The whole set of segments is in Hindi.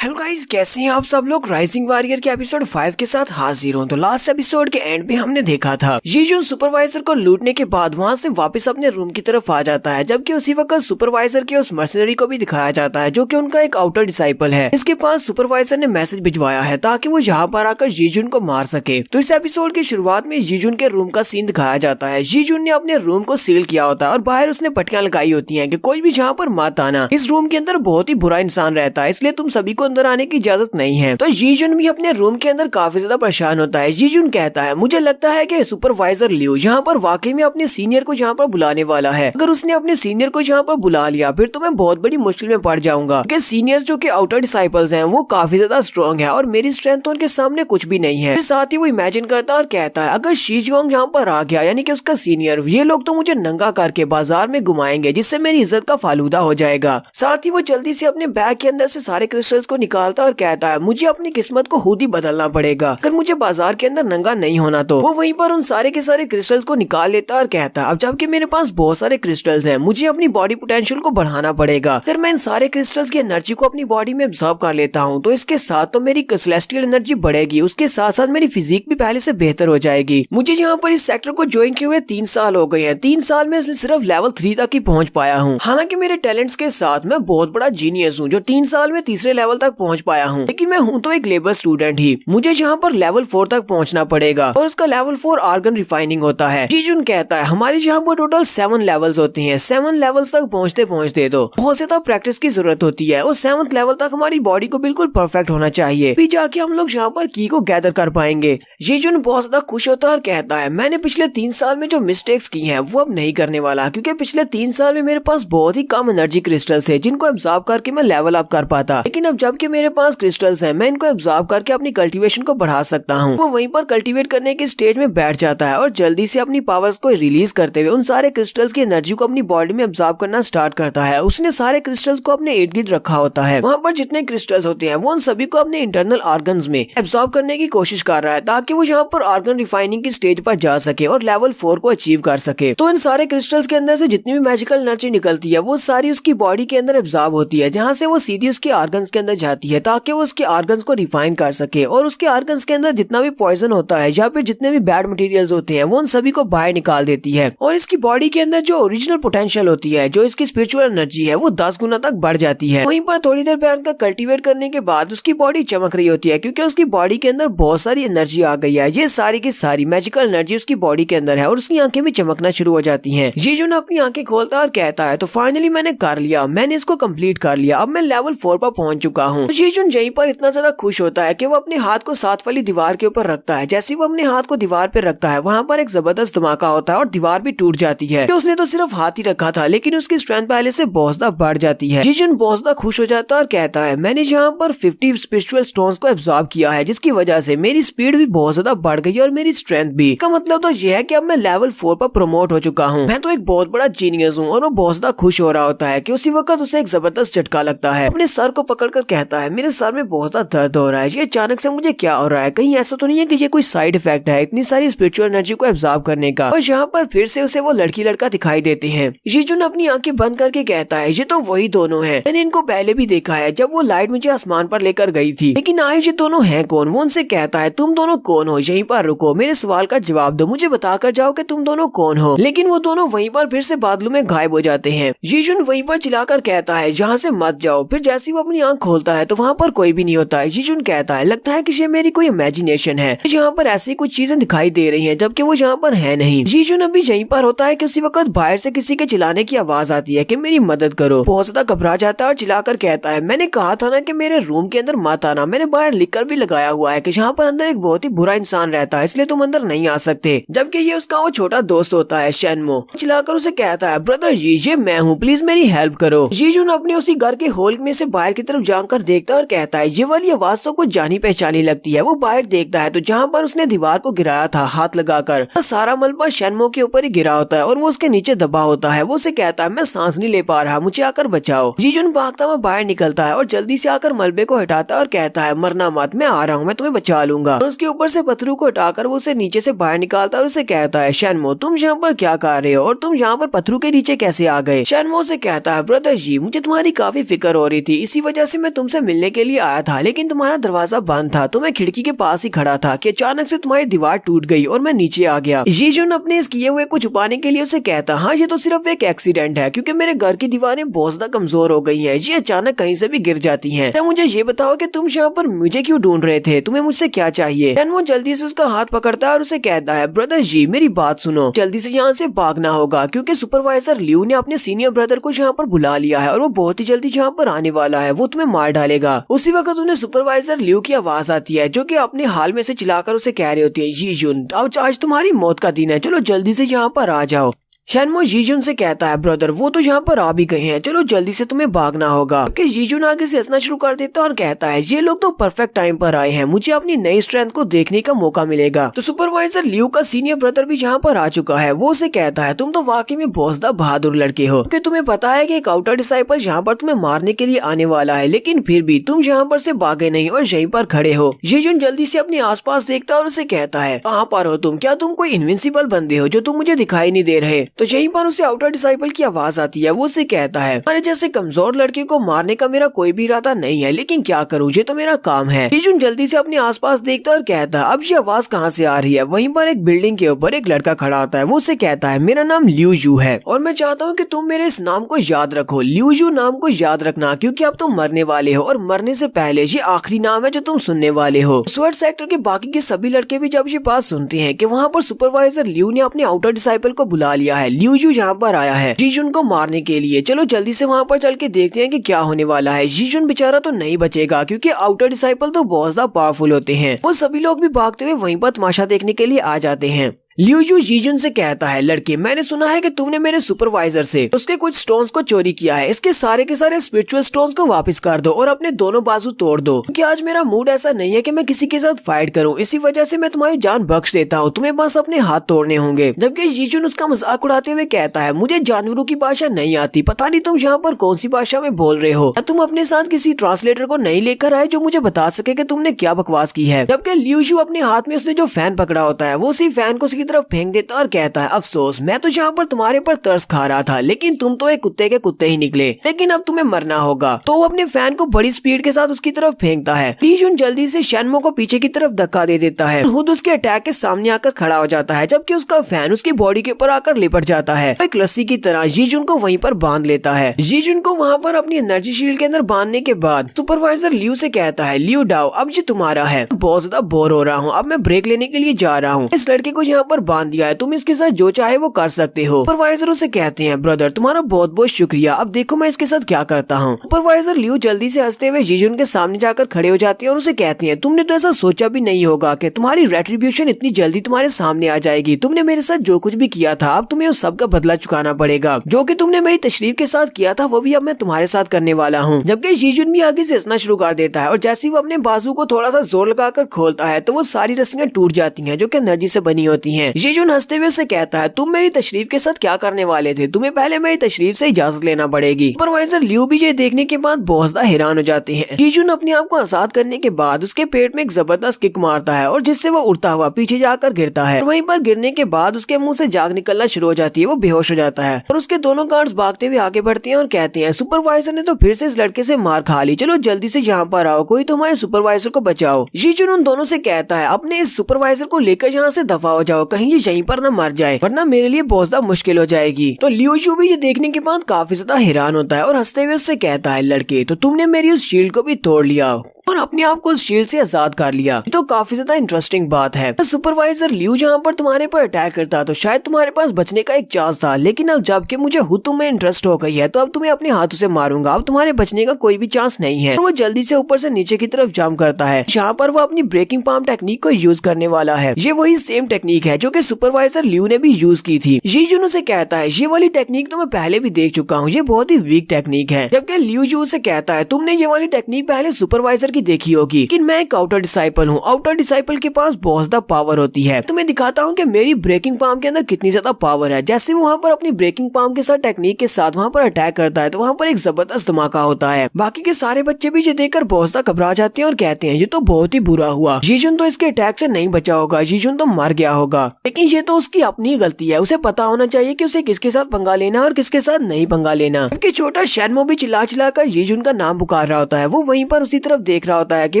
हेलो गाइस, कैसे हैं आप सब लोग। राइजिंग वॉरियर के एपिसोड 5 के साथ हाजिर हूं। तो लास्ट एपिसोड के एंड में हमने देखा था जीजून सुपरवाइजर को लूटने के बाद वहां से वापस अपने रूम की तरफ आ जाता है, जबकि उसी वक्त सुपरवाइजर के उस मर्सनरी को भी दिखाया जाता है जो कि उनका एक आउटर डिसाइपल है। इसके पास सुपरवाइजर ने मैसेज भिजवाया है ताकि वो यहाँ पर आकर जीजून को मार सके। तो इस एपिसोड की शुरुआत में जीजून के रूम का सीन दिखाया जाता है। जीजून ने अपने रूम को सील किया होता है और बाहर उसने पट्टियां लगाई होती है कि कोई भी यहाँ पर मत आना। इस रूम के अंदर बहुत ही बुरा इंसान रहता है, इसलिए तुम सभी को अंदर आने की इजाजत नहीं है। तो जीजून भी अपने रूम के अंदर काफी ज्यादा परेशान होता है। जीजून कहता है, मुझे लगता है कि सुपरवाइजर लियो यहाँ पर वाकई में अपने सीनियर को यहाँ पर बुलाने वाला है। अगर उसने अपने सीनियर को यहाँ पर बुला लिया फिर तो मैं बहुत बड़ी मुश्किल में पड़ जाऊंगा, क्योंकि सीनियर्स जो कि आउटर डिसाइपल्स हैं वो काफी ज्यादा स्ट्रॉन्ग है और मेरी स्ट्रेंथ तो उनके सामने कुछ भी नहीं है। फिर साथ ही वो इमेजिन करता है और कहता है, अगर शीजोंग यहाँ पर आ गया यानी कि उसका सीनियर, ये लोग तो मुझे नंगा करके बाजार में घुमाएंगे जिससे मेरी इज्जत का फालूदा हो जाएगा। साथ ही वो जल्दी से अपने बैग के अंदर से सारे क्रिस्टल्स को निकालता और कहता है, मुझे अपनी किस्मत को खुद ही बदलना पड़ेगा। अगर मुझे बाजार के अंदर नंगा नहीं होना तो वो वहीं पर उन सारे के सारे क्रिस्टल्स को निकाल लेता और कहता है, अब जबकि मेरे पास बहुत सारे क्रिस्टल्स हैं, मुझे अपनी बॉडी पोटेंशियल को बढ़ाना पड़ेगा। अगर मैं इन सारे क्रिस्टल्स की एनर्जी को अपनी बॉडी में एब्जॉर्ब कर लेता हूँ तो इसके साथ तो मेरी सेलेस्टियल एनर्जी बढ़ेगी, उसके साथ साथ मेरी फिजिक भी पहले से बेहतर हो जाएगी। मुझे यहाँ पर इस सेक्टर को ज्वाइन किए हुए 3 साल हो गए हैं। 3 साल में सिर्फ लेवल 3 तक ही पहुँच पाया हूँ। हालांकि मेरे टैलेंट्स के साथ मैं बहुत बड़ा जीनियस हूँ जो 3 साल में तीसरे लेवल तक पहुँच पाया हूँ, लेकिन मैं हूँ तो एक लेबर स्टूडेंट ही। मुझे यहाँ पर लेवल 4 तक पहुँचना पड़ेगा और उसका लेवल 4 आर्गन रिफाइनिंग होता है। जीजून कहता है, हमारे यहाँ पर टोटल 7 लेवल्स होते हैं। 7 लेवल्स तक पहुँचते पहुँचते तो बहुत ज्यादा प्रैक्टिस की जरूरत होती है और 7th लेवल तक हमारी बॉडी को बिल्कुल परफेक्ट होना चाहिए, फिर जाके हम लोग यहाँ पर की को गैदर कर पाएंगे। जीजून बहुत ज्यादा खुश होता है और कहता है, मैंने पिछले 3 साल में जो मिस्टेक्स की हैं वो अब नहीं करने वाला, क्योंकि पिछले 3 साल में मेरे पास बहुत ही कम एनर्जी क्रिस्टल्स है जिनको एब्जॉर्ब करके मैं लेवल अप कर पाता, लेकिन अब जबकि मेरे पास क्रिस्टल्स है मैं इनको एब्जॉर्ब करके अपनी कल्टीवेशन को बढ़ा सकता हूँ। वो वहीं पर कल्टीवेट करने के स्टेज में बैठ जाता है और जल्दी से अपनी पावर्स को रिलीज करते हुए उन सारे क्रिस्टल्स की एनर्जी को अपनी बॉडी में एब्जॉर्ब करना स्टार्ट करता है। उसने सारे क्रिस्टल्स को अपने इर्द गिर्द रखा होता है। वहाँ पर जितने क्रिस्टल्स होते हैं वो उन सभी को अपने इंटरनल ऑर्गन्स में एब्जॉर्ब करने की कोशिश कर रहा है ताकि वो यहाँ पर ऑर्गन रिफाइनिंग की स्टेज पर जा सके और लेवल 4 को अचीव कर सके। तो इन सारे क्रिस्टल्स के अंदर से जितनी भी मैजिकल एनर्जी निकलती है वो सारी उसकी बॉडी के अंदर एब्जॉर्ब होती है, जहाँ से वो सीधी उसके ऑर्गन्स के अंदर जाती है ताकि वो उसके ऑर्गन्स को रिफाइन कर सके और उसके ऑर्गन्स के अंदर जितना भी पॉइजन होता है या फिर जितने भी बैड मटेरियल्स होते हैं वो उन सभी को बाहर निकाल देती है और इसकी बॉडी के अंदर जो ओरिजिनल पोटेंशियल होती है, जो इसकी स्पिरिचुअल एनर्जी है, वो 10 गुना तक बढ़ जाती है। वहीं पर थोड़ी देर बैठ कर कल्टीवेट करने के बाद उसकी बॉडी चमक रही होती है क्योंकि उसकी बॉडी के अंदर बहुत सारी एनर्जी आ गई है। ये सारी की सारी मैजिकल एनर्जी उसकी बॉडी के अंदर है और उसकी आंखें भी चमकना शुरू हो जाती है। जीजून अपनी आंखें खोलता है और कहता है, तो फाइनली मैंने कर लिया, मैंने इसको कम्प्लीट कर लिया, अब मैं लेवल 4 पर पहुंच चुका हूँ। जीजून यहीं पर इतना ज्यादा खुश होता है कि वो अपने हाथ को साथ वाली दीवार के ऊपर रखता है। जैसे वो अपने हाथ को दीवार पे रखता है वहाँ पर एक जबरदस्त धमाका होता है और दीवार भी टूट जाती है। तो उसने तो सिर्फ हाथ ही रखा था लेकिन उसकी स्ट्रेंथ पहले से बहुत ज्यादा बढ़ जाती है। जीजून बहुत ज्यादा खुश हो जाता है और कहता है, मैंने यहाँ पर 50 स्पिरिचुअल स्टोन्स को एब्जॉर्ब किया है जिसकी वजह से मेरी स्पीड भी बहुत ज्यादा बढ़ गई और मेरी स्ट्रेंथ भी। इसका मतलब तो यह है कि अब मैं लेवल 4 पर प्रमोट हो चुका हूँ। मैं तो एक बहुत बड़ा जीनियस हूँ। और वो बहुत ज्यादा खुश हो रहा होता है कि उसी वक्त उसे एक जबरदस्त झटका लगता है। अपने सर को पकड़कर कहता है, मेरे सर में बहुत ज्यादा दर्द हो रहा है, ये अचानक से मुझे क्या हो रहा है, कहीं ऐसा तो नहीं है कि ये कोई साइड इफेक्ट है इतनी सारी स्पिरिचुअल एनर्जी को एब्जॉर्ब करने का। और यहाँ पर फिर से उसे वो लड़की लड़का दिखाई देते हैं। जीजून अपनी आंखें बंद करके कहता है, ये तो वही दोनों हैं, मैंने इनको पहले भी देखा है जब वो लाइट मुझे आसमान पर लेकर गई थी, लेकिन आज ये दोनों हैं कौन। वो उनसे कहता है, तुम दोनों कौन हो, यहीं पर रुको, मेरे सवाल का जवाब दो, मुझे बताकर जाओ कि तुम दोनों कौन हो। लेकिन वो दोनों वहीं पर फिर से बादलों में गायब हो जाते हैं। जीजून वहीं पर चिल्लाकर कहता है, यहाँ से मत जाओ। फिर जैसे वो अपनी आंख खोलता है तो वहाँ पर कोई भी नहीं होता है। जीजून कहता है, लगता है कि ये मेरी कोई इमेजिनेशन है, यहाँ पर ऐसी कुछ चीजें दिखाई दे रही हैं जबकि वो यहाँ पर है नहीं। जीजून अभी यहीं पर होता है कि उसी वक्त बाहर से किसी के चिल्लाने की आवाज आती है कि मेरी मदद करो। बहुत ज्यादा घबरा जाता है और चिल्लाकर कहता है, मैंने कहा था ना कि मेरे रूम के अंदर मत आना, मैंने बाहर लिखकर भी लगाया हुआ है कि यहाँ पर अंदर एक बहुत ही बुरा इंसान रहता है, इसलिए तुम अंदर नहीं आ सकते। जबकि ये उसका वो छोटा दोस्त होता है शेनमो। चिल्लाकर उसे कहता है, ब्रदर जी ये मैं हूँ, प्लीज मेरी हेल्प करो। जीजून अपने उसी घर के होल में से बाहर की तरफ जाकर देखता है और कहता है, ये वाली आवाज तो कुछ जानी पहचानी लगती है। वो बाहर देखता है तो जहाँ पर उसने दीवार को गिराया था हाथ लगाकर, तो सारा मलबा शेनमो के ऊपर ही गिरा होता है और वो उसके नीचे दबा होता है। वो उसे कहता है, मैं सांस नहीं ले पा रहा, मुझे आकर बचाओ। जीजून भागता हुआ बाहर निकलता है और जल्दी से आकर मलबे को हटाता है और कहता है, मरना मत, मैं आ रहा हूँ, मैं तुम्हें बचा लूंगा। और उसके ऊपर से पत्थरों को हटाकर वो उसे नीचे से बाहर निकालता है और उसे कहता है, शेनमो तुम यहाँ पर क्या कर रहे हो और तुम यहाँ पर पत्थरों के नीचे कैसे आ गए। शेनमो से कहता है, ब्रदर जी मुझे तुम्हारी काफी फिक्र हो रही थी, इसी वजह से मैं तुमसे तुमसे मिलने के लिए आया था, लेकिन तुम्हारा दरवाजा बंद था तो मैं खिड़की के पास ही खड़ा था कि अचानक से तुम्हारी दीवार टूट गई और मैं नीचे आ गया। जीजुन अपने इस किए हुए को छुपाने के लिए उसे कहता, हाँ ये तो सिर्फ एक एक्सीडेंट है, क्योंकि मेरे घर की दीवारें बहुत ज्यादा कमजोर हो गई है, ये अचानक कहीं से भी गिर जाती है। तो मुझे ये बताओ कि तुम यहाँ पर मुझे क्यों ढूंढ रहे थे, तुम्हें मुझसे क्या चाहिए? वो जल्दी से उसका हाथ पकड़ता है और उसे कहता है, ब्रदर जी मेरी बात सुनो, जल्दी से यहाँ से भागना होगा, क्योंकि सुपरवाइजर लियू ने अपने सीनियर ब्रदर को यहाँ पर बुला लिया है और वो बहुत ही जल्दी यहाँ पर आने वाला है, वो तुम्हें मार डालेगा। उसी वक्त उन्हें सुपरवाइजर लियू की आवाज आती है, जो कि अपने हाल में से चिल्लाकर उसे कह रही होती है, जीजुन आज तुम्हारी मौत का दिन है, चलो जल्दी से यहाँ पर आ जाओ। शैनमो जीजुन से कहता है, ब्रदर वो तो यहाँ पर आ भी गए हैं, चलो जल्दी से तुम्हें भागना होगा। जीजुन आगे से हंसना शुरू कर देता है और कहता है, ये लोग तो परफेक्ट टाइम पर आए हैं, मुझे अपनी नई स्ट्रेंथ को देखने का मौका मिलेगा। तो सुपरवाइजर लियू का सीनियर ब्रदर भी यहाँ पर आ चुका है। वो उसे कहता है, तुम तो वाकई में बहुत ज्यादा बहादुर लड़के हो, क्योंकि तुम्हें पता है कि एक आउटर डिसाइपल यहाँ पर तुम्हें मारने के लिए आने वाला है, लेकिन फिर भी तुम यहाँ पर से भागे नहीं और यहीं पर खड़े हो। जीजुन जल्दी से अपने आसपास देखता है और उसे कहता है, कहाँ पर हो तुम? क्या तुम कोई इनविंसिबल बंदे हो जो तुम मुझे दिखाई नहीं दे रहे? तो यहीं पर उसे आउटर डिसाइपल की आवाज आती है। वो उसे कहता है, अरे जैसे कमजोर लड़के को मारने का मेरा कोई भी इरादा नहीं है, लेकिन क्या करूँ, ये तो मेरा काम है। जीजुन जल्दी से अपने आसपास देखता है और कहता है, अब ये आवाज कहाँ से आ रही है? वहीं पर एक बिल्डिंग के ऊपर एक लड़का खड़ा होता है। वो उसे कहता है, मेरा नाम लियू यू है और मैं चाहता हूँ कि तुम मेरे इस नाम को याद रखो। लियू यू नाम को याद रखना, क्योंकि अब तुम मरने वाले हो और मरने से पहले ये आखिरी नाम है जो तुम सुनने वाले हो। स्वर्ड सेक्टर के बाकी के सभी लड़के भी जब ये बात सुनते हैं कि वहाँ पर सुपरवाइजर लियू ने अपने आउटर डिसाइपल को बुला लिया है, लियू यू यहाँ पर आया है जीजुन को मारने के लिए, चलो जल्दी से वहाँ पर चल के देखते हैं कि क्या होने वाला है। जीजुन बेचारा तो नहीं बचेगा, क्योंकि आउटर डिसाइपल तो बहुत ज्यादा पावरफुल होते हैं। वो सभी लोग भी भागते हुए वहीं पर तमाशा देखने के लिए आ जाते हैं। लियू यू जीजुन से कहता है, लड़के मैंने सुना है कि तुमने मेरे सुपरवाइजर से उसके कुछ स्टोन्स को चोरी किया है, इसके सारे के सारे स्पिरिचुअल स्टोन्स को वापस कर दो और अपने दोनों बाजू तोड़ दो, क्योंकि आज मेरा मूड ऐसा नहीं है कि मैं किसी के साथ फाइट करूं, इसी वजह से मैं तुम्हारी जान बख्श देता हूं, तुम्हें बस अपने हाथ तोड़ने होंगे। जबकि जीजुन उसका मजाक उड़ाते हुए कहता है, मुझे जानवरों की भाषा नहीं आती, पता नहीं तुम यहाँ पर कौन सी भाषा में बोल रहे हो, तुम अपने साथ किसी ट्रांसलेटर को नहीं लेकर आए जो मुझे बता सके कि तुमने क्या बकवास की है। जबकि लियू यू अपने हाथ में उसने जो फैन पकड़ा होता है वो उसी फैन को उसकी तरफ फेंक देता और कहता है, अफसोस मैं तो यहाँ पर तुम्हारे पर तरस खा रहा था, लेकिन तुम तो एक कुत्ते के कुत्ते ही निकले, लेकिन अब तुम्हें मरना होगा। तो वो अपने फैन को बड़ी स्पीड के साथ उसकी तरफ फेंकता है। लीजुन जल्दी से शैनमो को पीछे की तरफ धक्का दे देता है, खुद उसके अटैक के सामने आकर खड़ा हो जाता है, जबकि उसका फैन उसकी बॉडी के ऊपर आकर लिपट जाता है। एक रस्सी की तरह जीजुन को वहीं पर बांध लेता है। जीजुन को वहाँ पर अपनी एनर्जी शील्ड के अंदर बांधने के बाद सुपरवाइजर लियू से कहता है, लियू डाओ अब ये तुम्हारा है, बहुत ज्यादा बोर हो रहा हूँ, अब मैं ब्रेक लेने के लिए जा रहा हूँ, इस लड़के को यहाँ पर बांध दिया है, तुम इसके साथ जो चाहे वो कर सकते हो। सुपरवाइजर उसे कहते हैं, ब्रदर तुम्हारा बहुत बहुत शुक्रिया, अब देखो मैं इसके साथ क्या करता हूँ। सुपरवाइजर लियू जल्दी से हंसते हुए जीजुन के सामने जाकर खड़े हो जाती है और उसे कहती है, तुमने तो ऐसा सोचा भी नहीं होगा कि तुम्हारी रेट्रिब्यूशन इतनी जल्दी तुम्हारे सामने आ जाएगी। तुमने मेरे साथ जो कुछ भी किया था अब तुम्हें उस सब का बदला चुकाना पड़ेगा, जो कि तुमने मेरी तशरीफ के साथ किया था वो भी अब मैं तुम्हारे साथ करने वाला हूँ। जबकि जीजुन भी आगे से हंसना शुरू कर देता है और जैसे ही वो अपने बाजू को थोड़ा सा जोर लगाकर खोलता है तो वो सारी रस्सियां टूट जाती हैं जो कि एनर्जी से बनी होती हैं। जीजुन हंसते हुए उसे कहता है, तुम मेरी तशरीफ के साथ क्या करने वाले थे, तुम्हें पहले मेरी तशरीफ से इजाजत लेना पड़ेगी। सुपरवाइजर लियू भी ये देखने के बाद बहुत ज्यादा हैरान हो जाते हैं। जीजुन अपने आप को आजाद करने के बाद उसके पेट में एक जबरदस्त किक मारता है और जिससे वो उड़ता हुआ पीछे जाकर गिरता है। वहीं पर गिरने के बाद उसके मुंह से जाग निकलना शुरू हो जाती है, वो बेहोश हो जाता है और उसके दोनों गार्ड्स भागते हुए आगे बढ़ते हैं और कहते हैं, सुपरवाइजर ने तो फिर से इस लड़के से मार खा ली, चलो जल्दी से यहाँ पर आओ, कोई तो हमारे सुपरवाइजर को बचाओ। जीजुन उन दोनों से कहता है, अपने इस सुपरवाइजर को लेकर यहाँ से दफा हो जाओ, कहीं ये यहीं पर न मर जाए, वरना मेरे लिए बहुत ज्यादा मुश्किल हो जाएगी। तो लियू यू भी ये देखने के बाद काफी ज्यादा हैरान होता है और हंसते हुए उससे कहता है, लड़के तो तुमने मेरी उस शील्ड को भी तोड़ लिया और अपने आप को उस शील्ड से आजाद कर लिया, तो काफी ज्यादा इंटरेस्टिंग बात है। तो सुपरवाइजर लियू जहाँ पर तुम्हारे पर अटैक करता तो शायद तुम्हारे पास बचने का एक चांस था, लेकिन अब जबकि मुझे खुद तुम्हें इंटरेस्ट हो गई है तो अब तुम्हें अपने हाथों से मारूंगा, अब तुम्हारे बचने का कोई भी चांस नहीं है। और वो जल्दी से ऊपर से नीचे की तरफ जंप करता है, जहाँ पर वो अपनी ब्रेकिंग पाम टेक्निक को यूज करने वाला है। ये वही सेम टेक्निक है जो कि सुपरवाइजर लियू ने भी यूज की थी। जीजुन उसे कहता है, ये वाली टेक्निक तो मैं पहले भी देख चुका हूँ, ये बहुत ही वीक टेक्निक है। जबकि लियू यू से कहता है, तुमने ये वाली टेक्निक पहले सुपरवाइजर की देखी होगी कि मैं एक आउटर डिसाइपल हूँ। आउटर डिसाइपल के पास बहुत ज्यादा पावर होती है। तो मैं दिखाता हूँ कि मेरी ब्रेकिंग पाम के अंदर कितनी ज्यादा पावर है। जैसे वो वहाँ पर अपनी ब्रेकिंग पाम के साथ टेक्निक के साथ वहाँ पर अटैक करता है तो वहाँ पर एक जबरदस्त धमाका होता है। बाकी के सारे बच्चे भी ये देखकर बहुत ज्यादा घबरा जाते हैं और कहते हैं ये तो बहुत ही बुरा हुआ, जीजुन तो इसके अटैक से नहीं बचा होगा, जीजुन तो मर गया होगा। लेकिन ये तो उसकी अपनी गलती है, उसे पता होना चाहिए कि उसे किसके साथ पंगा लेना और किसके साथ नहीं पंगा लेना। क्योंकि छोटा शैनमो भी चिल्ला चिल्ला कर जीजुन का नाम पुकार रहा होता है। वो वहीं पर उसी तरफ देख रहा होता है कि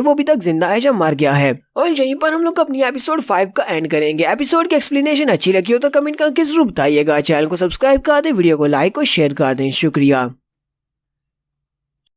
वो अभी तक जिंदा है या मर गया है। और यहीं पर हम लोग अपनी एपिसोड 5 का एंड करेंगे। एपिसोड की एक्सप्लेनेशन अच्छी लगी हो तो कमेंट करके जरूर बताइएगा। चैनल को सब्सक्राइब कर दें, वीडियो को लाइक और शेयर कर दें। शुक्रिया।